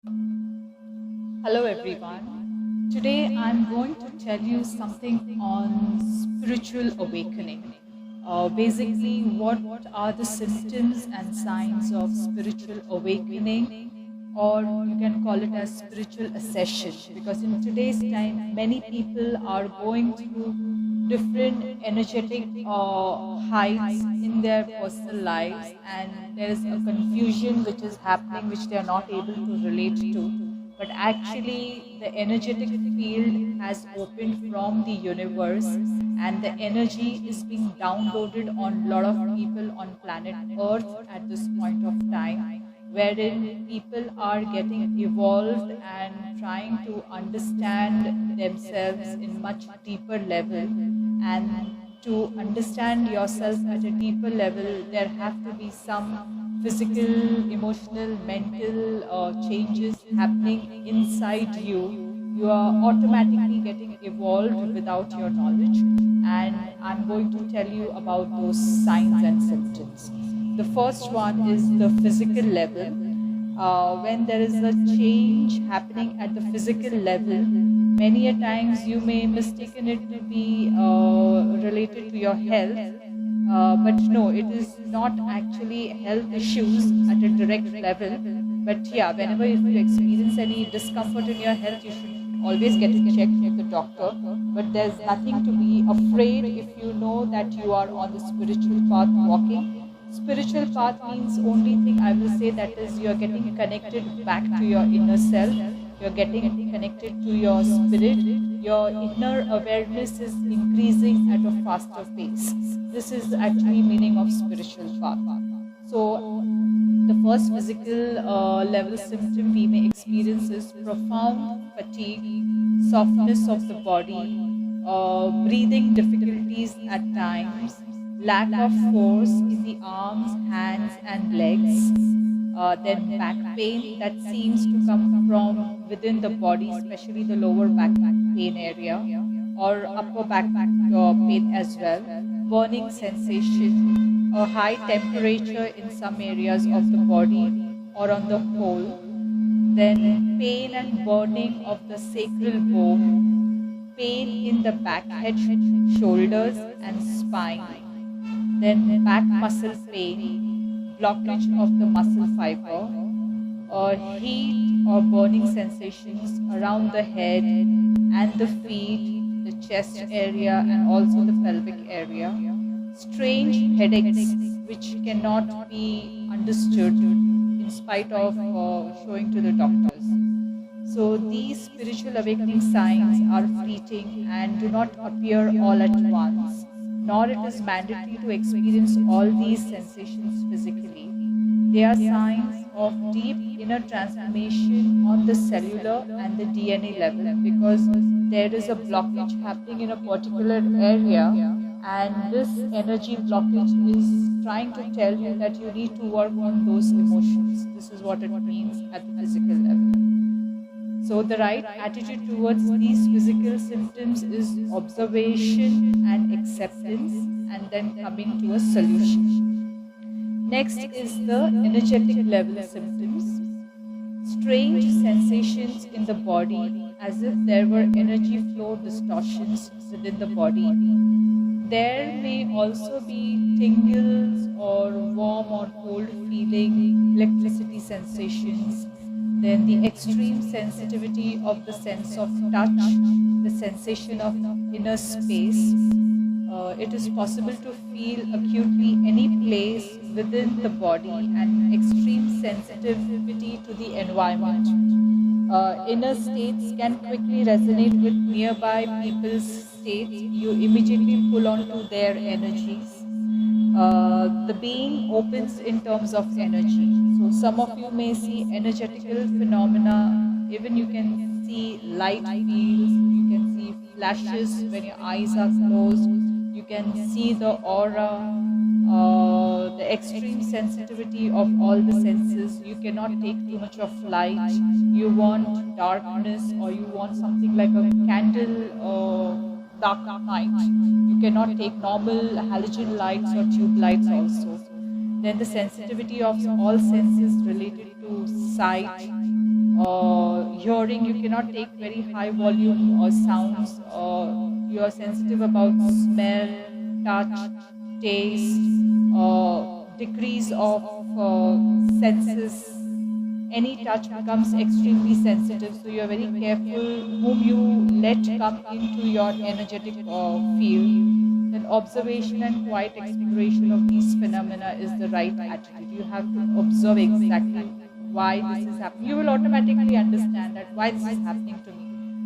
Hello everyone. Today I'm going to tell you something on spiritual awakening. Basically, what are the symptoms and signs of spiritual awakening, or you can call it as spiritual accession, because in today's time, many people are going through different energetic heights in their personal lives, and there's a confusion which is happening which they are not able to relate to, but actually the energetic field has opened from the universe, and the energy is being downloaded on a lot of people on planet earth at this point of time, wherein people are getting evolved and trying to understand themselves in much deeper level. And to understand yourself at a deeper level, there have to be some physical, emotional, mental changes happening inside you. You are automatically getting evolved without your knowledge, and I'm going to tell you about those signs and symptoms. The first one is the physical level. When there is a change happening at the physical level, many a times you may mistaken it to be related to your health, but no, it is not actually health issues at a direct level. But yeah, whenever if you experience any discomfort in your health, you should always get it checked with the doctor. But there's nothing to be afraid if you know that you are on the spiritual path walking. Spiritual path means only thing I will say, that is you're getting connected back to your inner self, you're getting connected to your spirit, your inner awareness is increasing at a faster pace. This is actually meaning of spiritual path. So the first physical level symptom we may experience is profound fatigue, softness of the body, breathing difficulties at times, lack of force in the arms, hands, and legs, then back pain that seems to come from within the body, especially the lower back pain area, or upper back pain as well, burning sensation, a high temperature in some areas of the body or on the whole, then pain and burning of the sacral bone, pain in the back head, shoulders, and spine, then back muscle pain, blockage of the muscle fiber, or heat or burning sensations around the head and the feet, the chest area, and also the pelvic area, strange headaches which cannot be understood in spite of showing to the doctors. So these spiritual awakening signs are fleeting and do not appear all at once, nor it is mandatory to experience all these sensations physically. They are signs of deep inner transformation on the cellular and the DNA level, because there is a blockage happening in a particular area, and this energy blockage is trying to tell you that you need to work on those emotions. This is what it means at the physical level. So the right attitude towards these physical symptoms is observation and acceptance, and then coming to a solution. Next is the energetic level symptoms. Strange sensations in the body, as if there were energy flow distortions within the body. There may also be tingles or warm or cold feeling, electricity sensations, then the extreme sensitivity of the sense of touch, the sensation of inner space. It is possible to feel acutely any place within the body, and extreme sensitivity to the environment. Inner states can quickly resonate with nearby people's states. You immediately pull on to their energies. The being opens in terms of energy. So some of you may see energetical phenomena, even you can see light fields, you can see flashes when your eyes are closed, you can see the aura, the extreme sensitivity of all the senses. You cannot take too much of light, you want darkness, or you want something like a candle, dark night. You cannot take normal halogen lights or tube lights also. Then the sensitivity of all senses related to to sight or hearing. You cannot take very high volume or sounds, or you are sensitive about smell, touch, taste, decrease of senses. Any touch becomes extremely sensitive, so you are very careful whom you let come into your energetic field. Then observation and quiet exploration of these phenomena is the right attitude. You have to observe exactly why this is happening. You will automatically understand that why this is happening to me.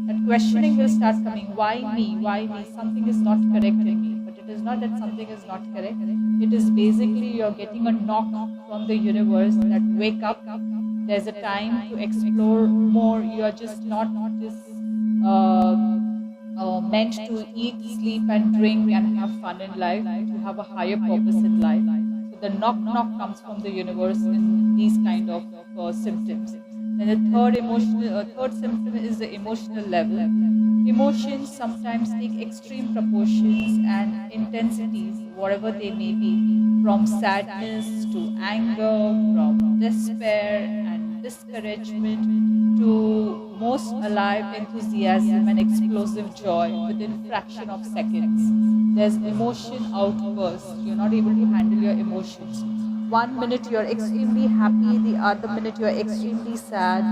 That questioning will start coming. Why me? Why me? Something is not correct in me. But it is not that something is not correct. It is basically you're getting a knock from the universe that wake up. There's a time to explore more. You are just not this meant to eat, sleep, and drink and have fun in life. You have a higher purpose in life. So the knock comes from the universe in these kind of symptoms. Then the third symptom is the emotional level. Emotions sometimes take extreme proportions and intensities, whatever they may be, from sadness to anger, from despair and discouragement to most alive enthusiasm and explosive joy within fraction of seconds. There's emotion outburst. You're not able to handle your emotions. One minute you're extremely happy, the other minute you're extremely sad,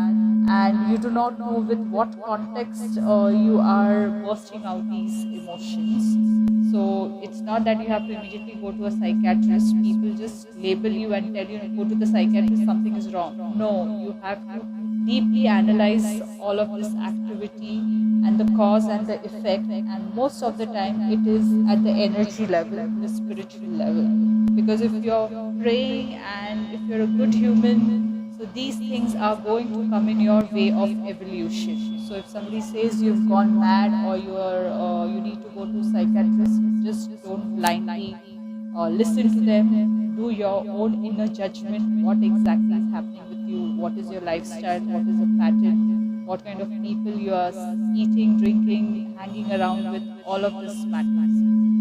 and you do not know with what context you are bursting out these emotions. So it's not that you have to immediately go to a psychiatrist. People just label you and tell you, go to the psychiatrist, something is wrong. No, you have to deeply analyze all of this activity and the cause and the effect, and most of the time it is at the energy level, the spiritual level. Because if you're praying and if you're a good human, so these things are going to come in your way of evolution. So if somebody says you've gone mad or you need to go to psychiatrist, just don't blindly listen to them. Do your own inner judgment. What exactly is happening with you? What is your lifestyle? What is the pattern? What kind of people you are eating, drinking, hanging around with? All of this matters.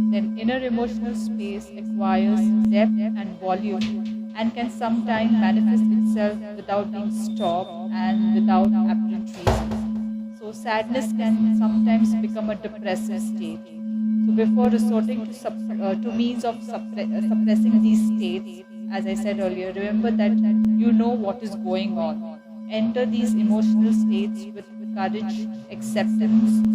Then inner emotional space acquires depth and volume and can sometimes manifest itself without being stopped and without apparent reason. So sadness can sometimes become a depressive state. So before resorting to means of suppressing these states, as I said earlier, remember that you know what is going on. Enter these emotional states with courage, acceptance,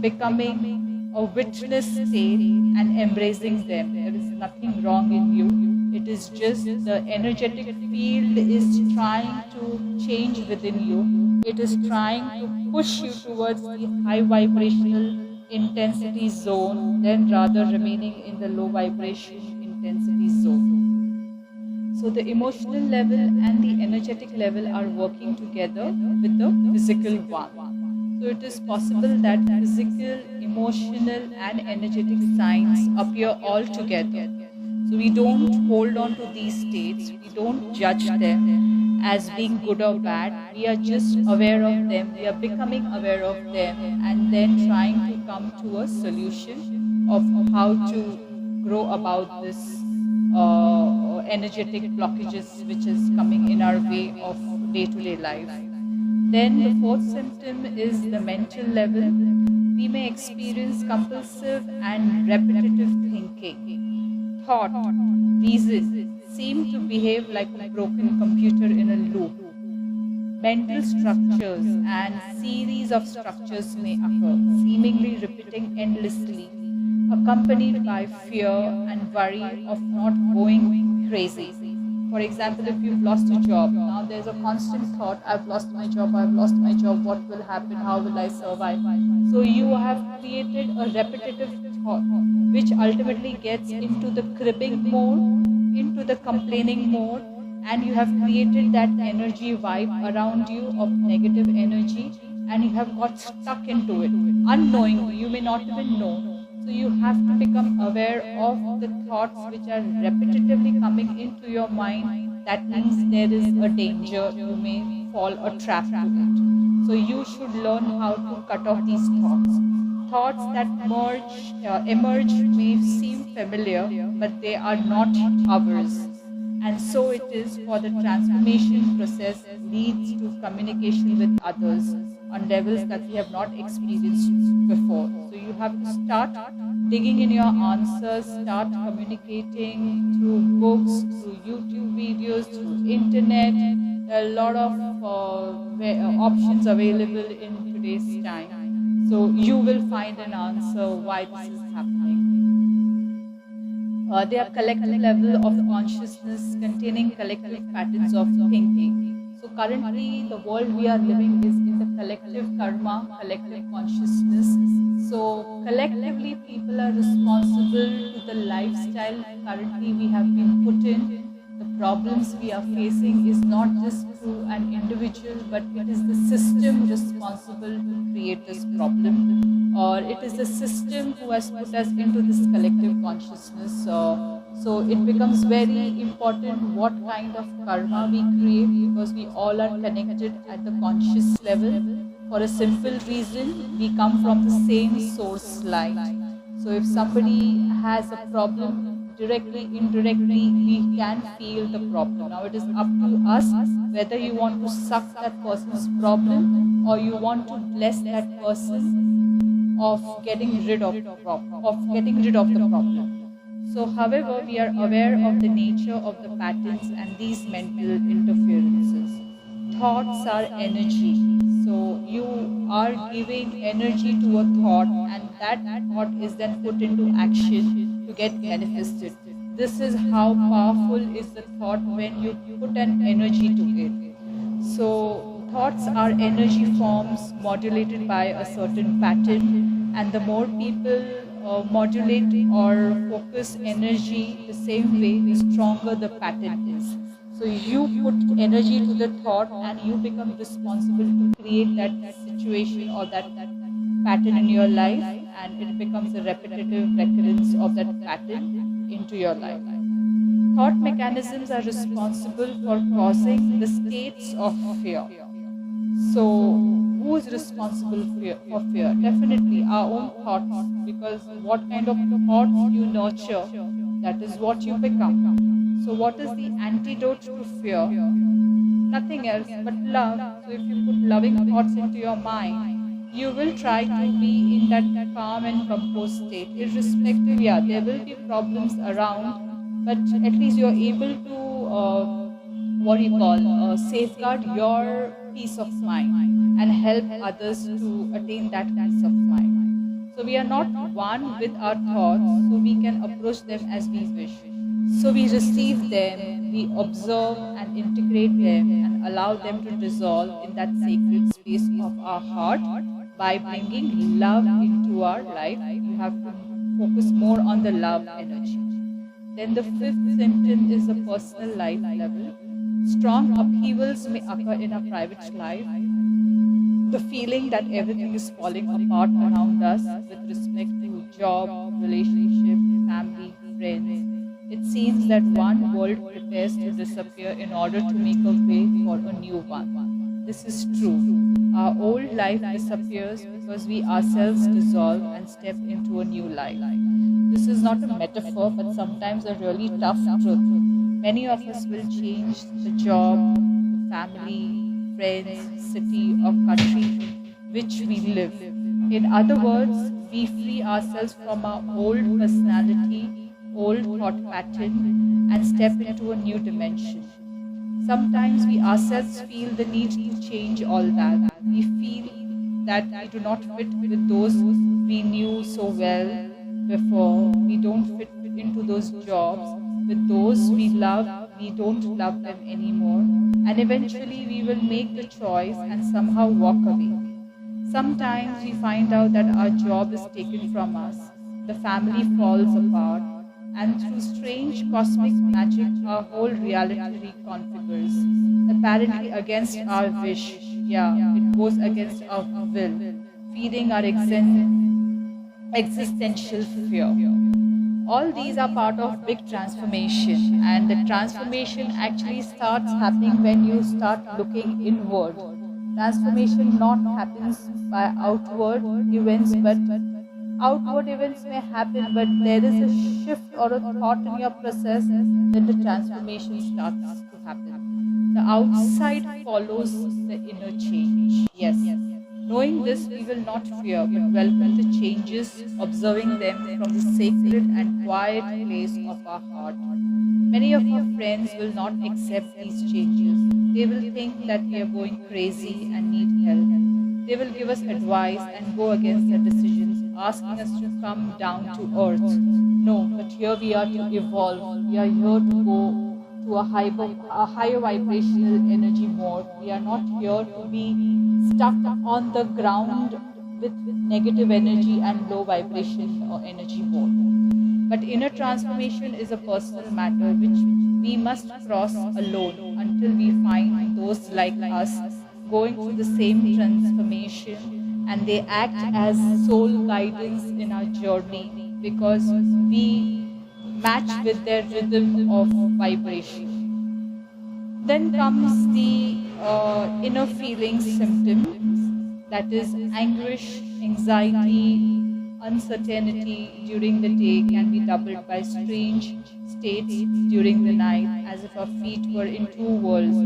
becoming a witness state and embracing them. There is nothing wrong in you. It is just the energetic field is trying to change within you. It is trying to push you towards the high vibrational intensity zone, then rather remaining in the low vibration intensity zone. So the emotional level and the energetic level are working together with the physical one. So it is possible that physical, emotional and energetic signs appear all together. So we don't hold on to these states, we don't judge them as being good or bad. We are just aware of them, we are becoming aware of them, and then trying to come to a solution of how to grow about this energetic blockages which is coming in our way of day-to-day life. Then the fourth symptom is the mental level. We may experience compulsive and repetitive thinking. Thought, reason seem to behave like a broken computer in a loop. Mental structures and series of structures may occur, seemingly repeating endlessly, accompanied by fear and worry of not going crazy. For example, if you've lost a job, now there's a constant thought, I've lost my job, what will happen, how will I survive? So you have created a repetitive thought, which ultimately gets into the cribbing mode, into the complaining mode, and you have created that energy vibe around you of negative energy, and you have got stuck into it, unknowingly, you may not even know. So you have to become aware of the thoughts which are repetitively coming into your mind. That means there is a danger, you may fall a trap to it. So you should learn how to cut off these thoughts. Thoughts that emerge may seem familiar, but they are not ours. And so it is for the transformation process leads to communication with others on levels that we have not experienced before. So you have to start digging in your answers, start communicating through books, through YouTube videos, through internet. There are a lot of options available in today's time. So you will find an answer why this is happening. They are collective level of consciousness containing collective patterns of thinking. So currently the world we are living is in the collective karma, collective consciousness. So collectively people are responsible to the lifestyle currently we have been put in. The problems we are facing is not just through an individual, but it is the system responsible to create this problem, or it is the system who has put us into this collective consciousness. So it becomes very important what kind of karma we create, because we all are connected at the conscious level. For a simple reason, we come from the same source light. So if somebody has a problem, directly, indirectly, we can feel the problem. Now it is up to us whether you want to suck that person's problem or you want to bless that person of getting rid of the problem. So however, we are aware of the nature of the patterns and these mental interferences. Thoughts are energy. So you are giving energy to a thought, and that thought is then put into action to get manifested. This is how powerful is the thought when you put an energy to it. So thoughts are energy forms modulated by a certain pattern, and the more people modulate or focus energy the same way, the stronger the pattern is. So you put energy to the thought and you become responsible to create that situation or that pattern in your life, and it becomes a repetitive recurrence of that pattern into your life. Thought mechanisms are responsible for causing the states of fear. So who is responsible for fear? Definitely our own thoughts, because what kind of thoughts you nurture, that is what you become. So what is the antidote to fear? Nothing else but love. So if you put loving thoughts into your mind, you will try to be in that calm and composed state. Irrespective, yeah, there will be problems around, but at least you're able to safeguard your peace of mind and help others to attain that peace of mind. So we are not one with our thoughts, so we can approach them as we wish. So we receive them, we observe and integrate them and allow them to dissolve in that sacred space of our heart by bringing love into our life. You have to focus more on the love energy. Then the fifth symptom is the personal life level. Strong upheavals may occur in our private life. The feeling that everything is falling apart around us with respect to job, relationship, family, friends. It seems that one world prepares to disappear in order to make a way for a new one. This is true. Our old life disappears because we ourselves dissolve and step into a new life. This is not a metaphor, but sometimes a really tough truth. Many of us will change the job, the family, friends, city or country which we live. In other words, we free ourselves from our old personality, old thought pattern and step into a new dimension. Sometimes we ourselves feel the need to change all that. We feel that we do not fit with those we knew so well before. We don't fit into those jobs. With those we love, we don't love them anymore. And eventually we will make the choice and somehow walk away. Sometimes we find out that our job is taken from us. The family falls apart. And through strange cosmic magic, our whole reality reconfigures. Apparently against our wish. Yeah, it goes against our will, feeding our existential fear. All these are part of big transformation, and the transformation actually starts happening when you start looking inward. Transformation not happens by outward events, but outward events may happen, but there is a shift or a thought in your process, then the transformation starts to happen. The outside follows the inner change. Yes. Knowing this, we will not fear, but welcome the changes, observing them from the sacred and quiet place of our heart. Many of our friends will not accept these changes. They will think that we are going crazy and need help. They will give us advice and go against their decisions, asking us to come down to earth. No, but here we are to evolve. We are here to go to a higher vibrational energy mode. We are not here to be stuck on the ground with negative energy and low vibration or energy mode. But inner transformation is a personal matter which we must cross alone until we find those like us going through the same transformation, and they act as soul guidance in our journey because we match with their rhythm of vibration. Then comes the inner feelings symptoms, that is anguish, anxiety, uncertainty during the day can be doubled by strange states during the night, as if our feet were in two worlds,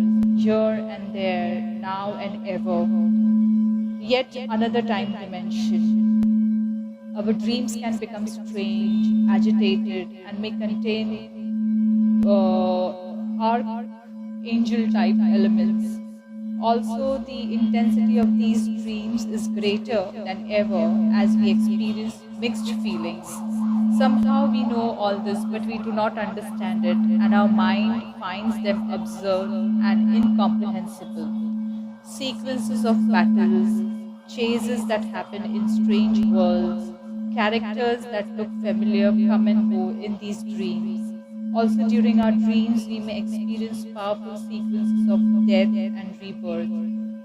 here and there, now and ever. Yet another time dimension. Our dreams can become strange, agitated, and may contain archangel type elements. Also, the intensity of these dreams is greater than ever as we experience mixed feelings. Somehow we know all this, but we do not understand it, and our mind finds them absurd and incomprehensible. Sequences of battles, chases that happen in strange worlds, characters that look familiar come and go in these dreams. Also, during our dreams, we may experience powerful sequences of death and rebirth.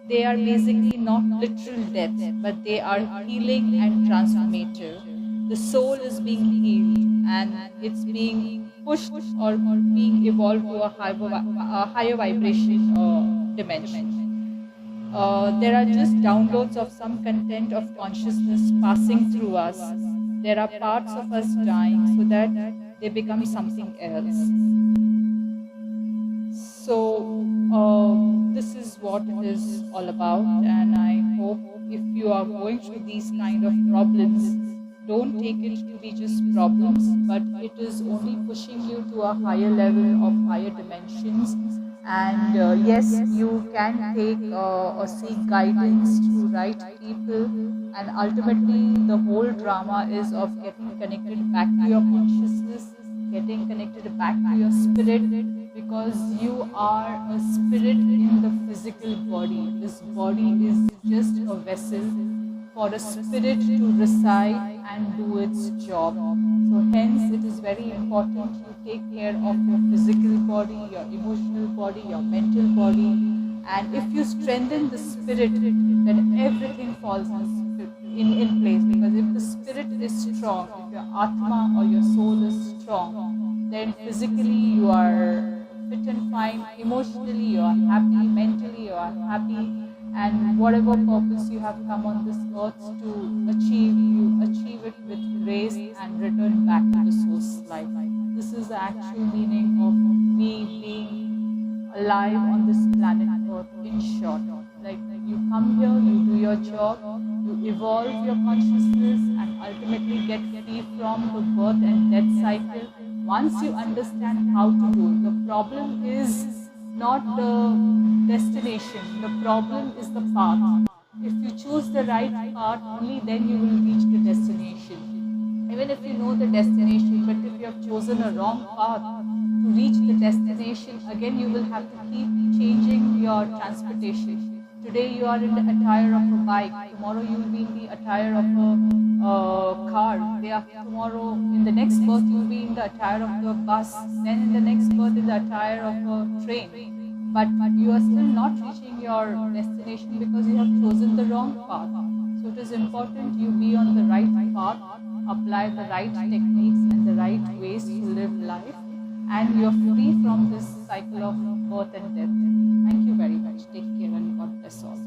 They are basically not literal death, but they are healing and transformative. The soul is being healed and it's being pushed or being evolved to a higher vibration dimension. There are just downloads of some content of consciousness passing through us. There are parts of us dying so that they become something else. So this is what it is all about, and I hope if you are going through these kind of problems, don't take it to be just problems, but it is only pushing you to a higher level of higher dimensions. And yes, you can take or seek guidance to right people, and ultimately the whole drama is of getting connected back to your consciousness, getting connected back to your spirit, because you are a spirit in the physical body. This body is just a vessel for a spirit to reside and do its job. So hence it is very important you take care of your physical body, your emotional body, your mental body, and if you strengthen the spirit, then everything falls in place. Because if the spirit is strong, if your atma or your soul is strong, then physically you are fit and fine, emotionally you are happy, mentally you are happy, and whatever purpose you have come on this earth to achieve, you achieve it with grace and return back to the source life. This is the actual meaning of me being alive on this planet earth, in short. Like you come here, you do your job, you evolve your consciousness and ultimately get free from the birth and death cycle. Once you understand how to do it, the problem is not the destination, the problem is the path. If you choose the right path, only then you will reach the destination. Even if you know the destination, but if you have chosen a wrong path to reach the destination, again you will have to keep changing your transportation. Today you are in the attire of a bike, tomorrow you will be in the attire of a car, tomorrow in the next birth you will be in the attire of the bus, then in the next birth in the attire of a train. But you are still not reaching your destination because you have chosen the wrong path. So it is important you be on the right path, apply the right techniques and the right ways to live life, and you are free from this cycle of birth and death. Thank you very much. Take care and God bless all.